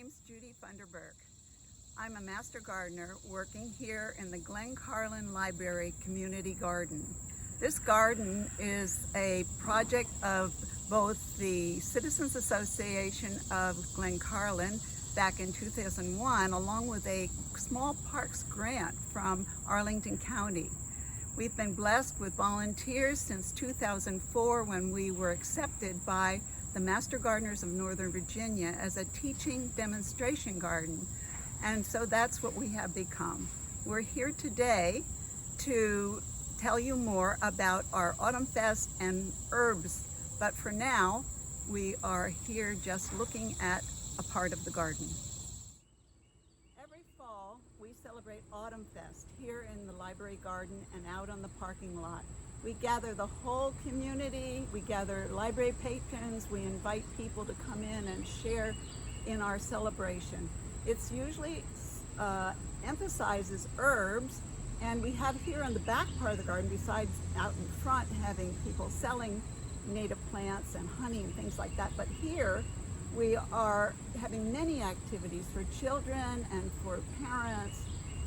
name's Judy Funderburk. I'm a master gardener working here in the Glencarlyn Library Community Garden. This garden is a project of both the Citizens Association of Glencarlyn back in 2001, along with a small parks grant from Arlington County. We've been blessed with volunteers since 2004 when we were accepted by the Master Gardeners of Northern Virginia as a teaching demonstration garden. And so that's what we have become. We're here today to tell you more about our Autumnfest and herbs, but for now, we are here just looking at a part of the garden. Every fall, we celebrate Autumnfest here in the library garden and out on the parking lot. We gather the whole community, we gather library patrons, we invite people to come in and share in our celebration. It's usually emphasizes herbs, and we have here on the back part of the garden, besides out in front having people selling native plants and honey and things like that, but here we are having many activities for children and for parents.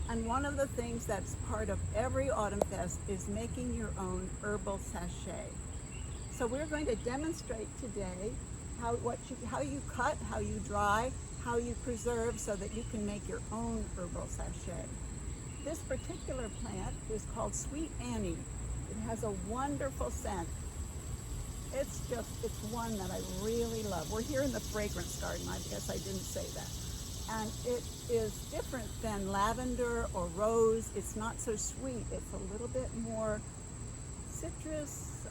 And one of the things that's part of every Autumnfest is making your own herbal sachet. So we're going to demonstrate today how you cut, how you dry, how you preserve so that you can make your own herbal sachet. This particular plant is called Sweet Annie. It has a wonderful scent. It's one that I really love. We're here in the fragrance garden. I guess I didn't say that. And it is different than lavender or rose. It's not so sweet. It's a little bit more citrus,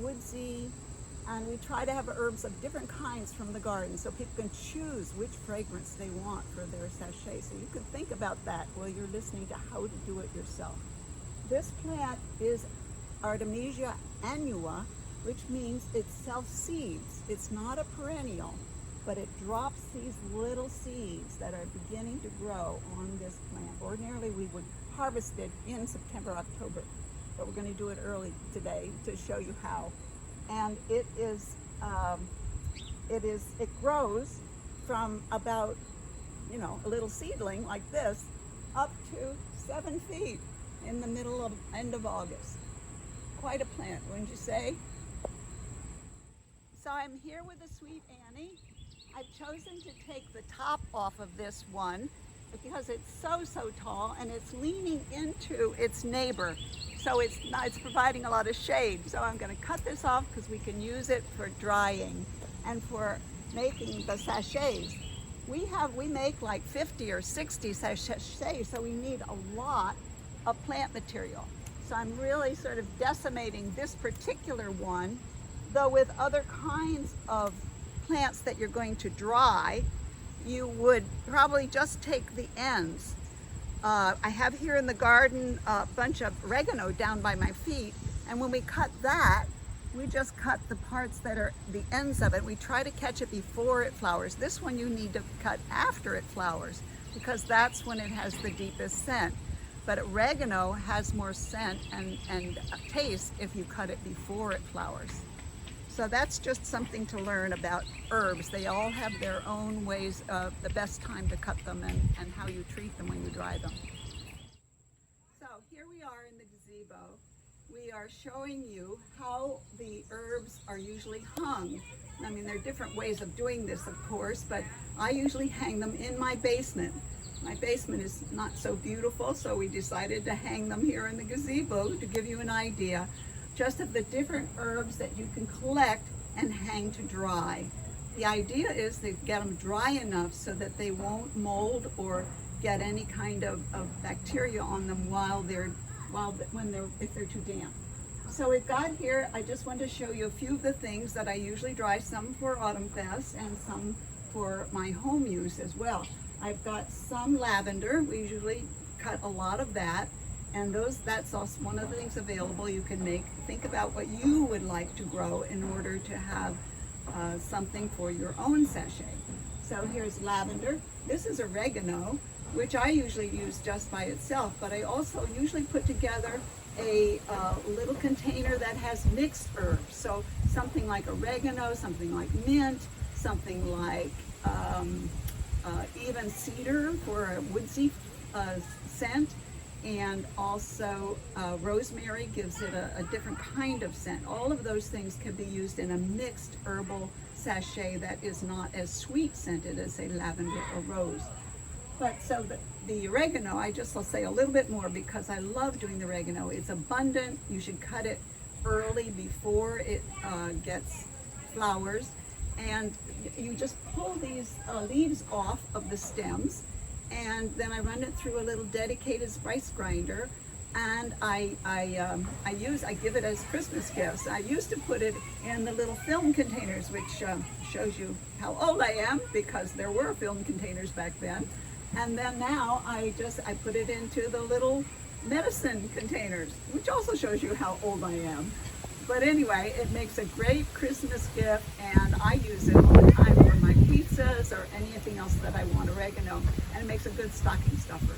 woodsy, and we try to have herbs of different kinds from the garden so people can choose which fragrance they want for their sachet. So you can think about that while you're listening to how to do it yourself. This plant is Artemisia annua, which means it self-seeds. It's not a perennial, but it drops these little seeds that are beginning to grow on this plant. Ordinarily, we would harvest it in September, October, but we're going to do it early today to show you how. And it grows from about, a little seedling like this up to 7 feet in the end of August. Quite a plant, wouldn't you say? So I'm here with the Sweet Annie. I've chosen to take the top off of this one because it's so tall and it's leaning into its neighbor. So it's providing a lot of shade. So I'm going to cut this off because we can use it for drying and for making the sachets. We make like 50 or 60 sachets, so we need a lot of plant material. So I'm really sort of decimating this particular one, though with other kinds of plants that you're going to dry, you would probably just take the ends. I have here in the garden a bunch of oregano down by my feet, and when we cut that, we just cut the parts that are the ends of it. We try to catch it before it flowers. This one you need to cut after it flowers because that's when it has the deepest scent. But oregano has more scent and taste if you cut it before it flowers. So that's just something to learn about herbs. They all have their own ways of the best time to cut them and how you treat them when you dry them. So here we are in the gazebo. We are showing you how the herbs are usually hung. I mean, there are different ways of doing this, of course, but I usually hang them in my basement. My basement is not so beautiful, so we decided to hang them here in the gazebo to give you an idea just of the different herbs that you can collect and hang to dry. The idea is to get them dry enough so that they won't mold or get any kind of bacteria on them if they're too damp. So we've got here, I just want to show you a few of the things that I usually dry, some for Autumnfest and some for my home use as well. I've got some lavender. We usually cut a lot of that. And that's also one of the things available you can make. Think about what you would like to grow in order to have something for your own sachet. So here's lavender. This is oregano, which I usually use just by itself, but I also usually put together a little container that has mixed herbs. So something like oregano, something like mint, something like even cedar for a woodsy scent, and also rosemary gives it a different kind of scent. All of those things can be used in a mixed herbal sachet that is not as sweet scented as, say, lavender or rose. But so the oregano, I'll say a little bit more because I love doing the oregano. It's abundant. You should cut it early before it gets flowers. And you just pull these leaves off of the stems, and then I run it through a little dedicated spice grinder, and I give it as Christmas gifts. I used to put it in the little film containers, which shows you how old I am, because there were film containers back then. And then now I put it into the little medicine containers, which also shows you how old I am. But anyway, it makes a great Christmas gift, and I use it all the time for my pizzas or anything else that I want oregano, and it makes a good stocking stuffer.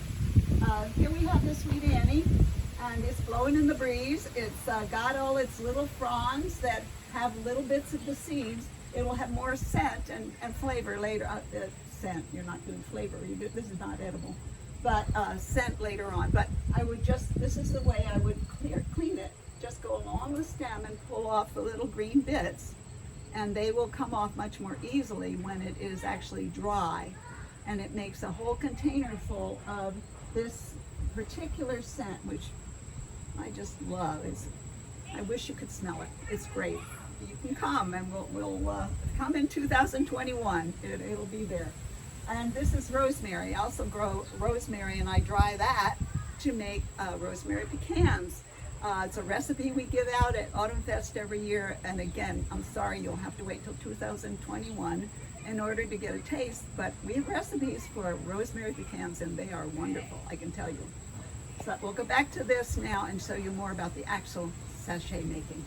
Here we have the Sweet Annie, and it's blowing in the breeze. It's got all its little fronds that have little bits of the seeds. It will have more scent and flavor later. Scent, you're not doing flavor. This is not edible, but scent later on. But this is the way I would clean it. Just go along the stem and pull off the little green bits, and they will come off much more easily when it is actually dry. And it makes a whole container full of this particular scent, which I just love. I wish you could smell it. It's great. You can come, and we'll come in 2021. It'll be there. And this is rosemary. I also grow rosemary, and I dry that to make rosemary pecans. It's a recipe we give out at Autumnfest every year, and again, I'm sorry, you'll have to wait till 2021 in order to get a taste, but we have recipes for rosemary pecans, and they are wonderful, I can tell you. So we'll go back to this now and show you more about the actual sachet making.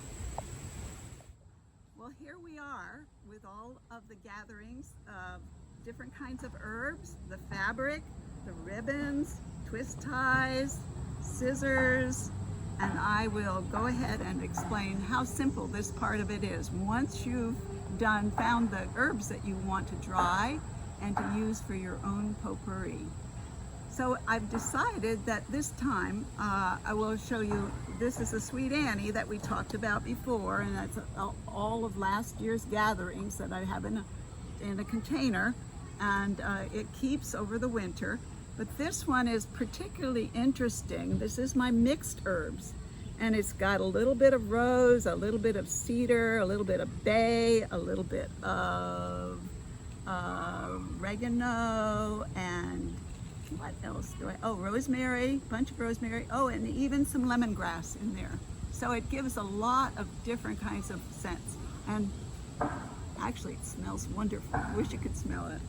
Well, here we are with all of the gatherings of different kinds of herbs, the fabric, the ribbons, twist ties, scissors, and I will go ahead and explain how simple this part of it is. Once you've found the herbs that you want to dry and to use for your own potpourri. So I've decided that this time I will show you, this is a Sweet Annie that we talked about before, and that's all of last year's gatherings that I have in a container, and it keeps over the winter. But this one is particularly interesting. This is my mixed herbs, and it's got a little bit of rose, a little bit of cedar, a little bit of bay, a little bit of oregano, and what else do rosemary, bunch of rosemary, and even some lemongrass in there. So it gives a lot of different kinds of scents, and actually it smells wonderful. I wish you could smell it.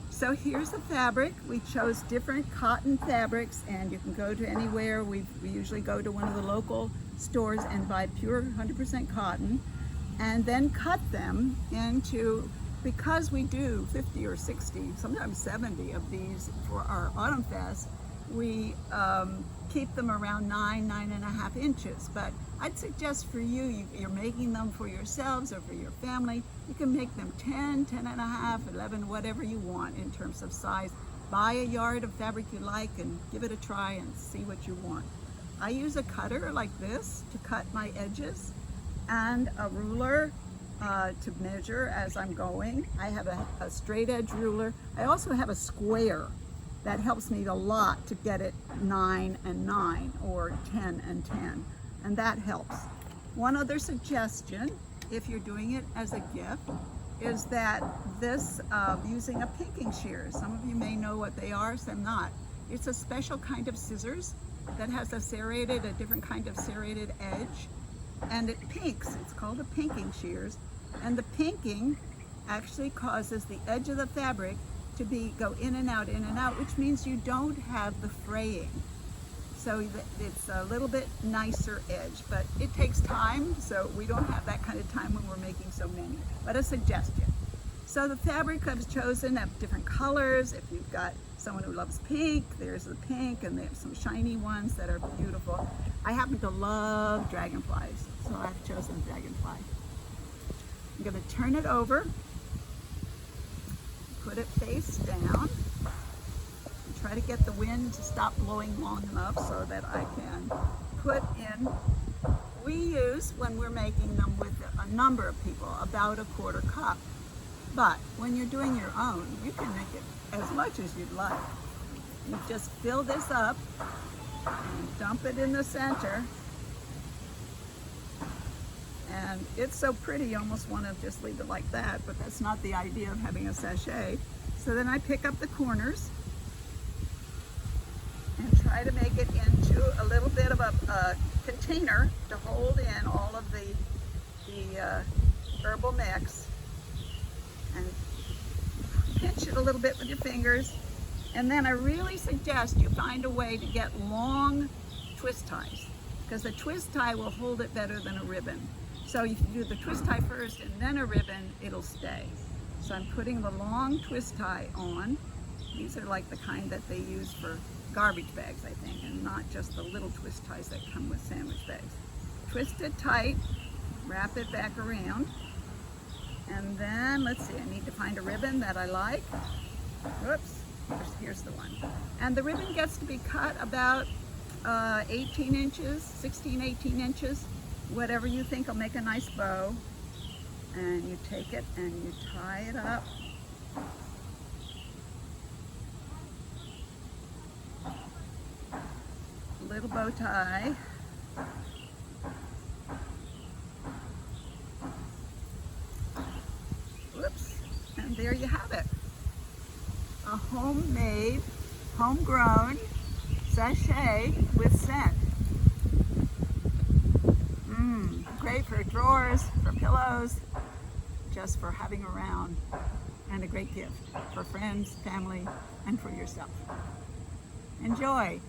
So here's the fabric. We chose different cotton fabrics, and you can go to anywhere. We usually go to one of the local stores and buy pure 100% cotton, and then cut them into, because we do 50 or 60, sometimes 70 of these for our Autumnfest, we keep them around 9.5 inches. But I'd suggest for you're making them for yourselves or for your family, you can make them 10, 10.5, 11, whatever you want in terms of size. Buy a yard of fabric you like and give it a try and see what you want. I use a cutter like this to cut my edges, and a ruler to measure as I'm going. I have a straight edge ruler. I also have a square that helps me a lot to get it 9 and 9 or 10 and 10, and that helps. One other suggestion, if you're doing it as a gift, is that this using a pinking shears. Some of you may know what they are, some not. It's a special kind of scissors that has a different kind of serrated edge, and it pinks. It's called a pinking shears, and the pinking actually causes the edge of the fabric to go in and out, which means you don't have the fraying. So it's a little bit nicer edge, but it takes time, so we don't have that kind of time when we're making so many, but a suggestion. So the fabric I've chosen have different colors. If you've got someone who loves pink, there's the pink, and they have some shiny ones that are beautiful. I happen to love dragonflies, so I've chosen dragonfly. I'm gonna turn it over, put it face down. Try to get the wind to stop blowing long enough so that I can put in. We use, when we're making them with a number of people, about a quarter cup. But when you're doing your own, you can make it as much as you'd like. You just fill this up and dump it in the center. And it's so pretty, you almost want to just leave it like that, but that's not the idea of having a sachet. So then I pick up the corners and try to make it into a little bit of a container to hold in all of the herbal mix, and pinch it a little bit with your fingers. And then I really suggest you find a way to get long twist ties, because the twist tie will hold it better than a ribbon. So if you do the twist tie first and then a ribbon, it'll stay. So I'm putting the long twist tie on. These are like the kind that they use for garbage bags, I think, and not just the little twist ties that come with sandwich bags. Twist it tight, wrap it back around, and then, let's see, I need to find a ribbon that I like. Whoops, here's the one. And the ribbon gets to be cut about 18 inches, 16, 18 inches, whatever you think will make a nice bow. And you take it and you tie it up. Little bow tie. Whoops, and there you have it. A homemade, homegrown sachet with scent. Great for drawers, for pillows, just for having around, and a great gift for friends, family, and for yourself. Enjoy.